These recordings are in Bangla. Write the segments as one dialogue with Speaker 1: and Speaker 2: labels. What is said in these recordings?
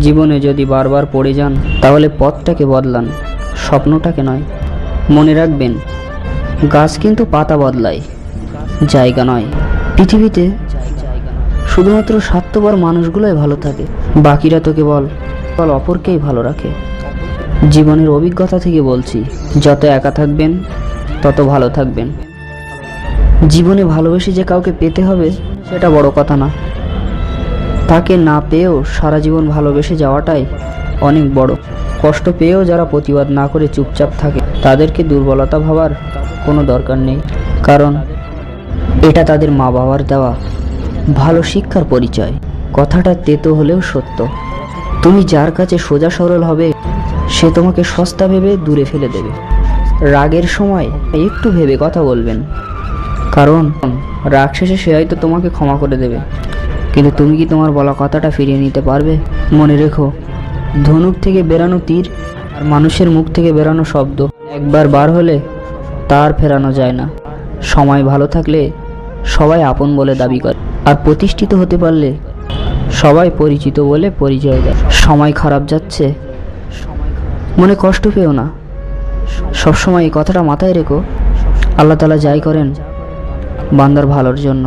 Speaker 1: জীবনে যদি বারবার পড়ে যান তাহলে পথটাকে বদলান, স্বপ্নটাকে নয়। মনে রাখবেন, গাছ কিন্তু পাতা বদলায়, জায়গা নয়। পৃথিবীতে শুধুমাত্র স্বার্থপর মানুষগুলোই ভালো থাকে, বাকিরা তো কেবল অপরকেই ভালো রাখে। জীবনের অভিজ্ঞতা থেকে বলছি, যত একা থাকবেন তত ভালো থাকবেন। জীবনে ভালোবেসে যে কাউকে পেতে হবে সেটা বড় কথা না, তাকে না পেয়েও সারা জীবন ভালোবেসে যাওয়াটাই অনেক বড়। কষ্ট পেয়েও যারা প্রতিবাদ না করে চুপচাপ থাকে তাদেরকে দুর্বলতা ভাবার কোনো দরকার নেই, কারণ এটা তাদের মা বাবার দেওয়া ভালো শিক্ষার পরিচয়। কথাটা তেতো হলেও সত্য। তুমি যার কাছে সোজা সরল হবে সে তোমাকে সস্তা ভেবে দূরে ফেলে দেবে। রাগের সময় একটু ভেবে কথা বলবেন, কারণ রাগ শেষে সে হয়তো তোমাকে ক্ষমা করে দেবে, কিন্তু তুমি কি তোমার বলা কথাটা ফিরিয়ে নিতে পারবে? মনে রেখো, ধনুক থেকে বেরানো তীর আর মানুষের মুখ থেকে বেরানো শব্দ একবার বার হলে তার ফেরানো যায় না। সময় ভালো থাকলে সবাই আপন বলে দাবি করে, আর প্রতিষ্ঠিত হতে পারলে সবাই পরিচিত বলে পরিচয় দেয়। সময় খারাপ যাচ্ছে, মনে কষ্ট পেও না। সবসময় এই কথাটা মাথায় রেখো, আল্লাহ তাআলা যাই করেন বান্দার ভালোর জন্য।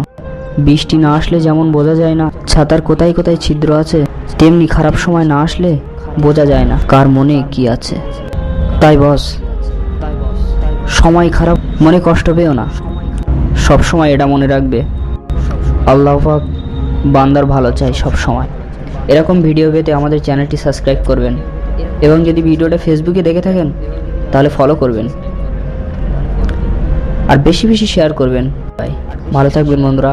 Speaker 1: বৃষ্টি না আসলে যেমন বোঝা যায় না ছাতার কোথায় কোথায় ছিদ্র আছে, তেমনি খারাপ সময় না আসলে বোঝা যায় না কার মনে কি আছে। তাই বস, সময় খারাপ মনে কষ্ট পেও না। সব সময় এটা মনে রাখবে, আল্লাহ পাক বান্দার ভালো চাই সব সময়। এরকম ভিডিও পেতে আমাদের চ্যানেলটি সাবস্ক্রাইব করবেন, এবং যদি ভিডিওটা ফেসবুকে দেখে থাকেন তাহলে ফলো করবেন, আর বেশি বেশি শেয়ার করবেন। ভালো থাকবেন বন্ধুরা।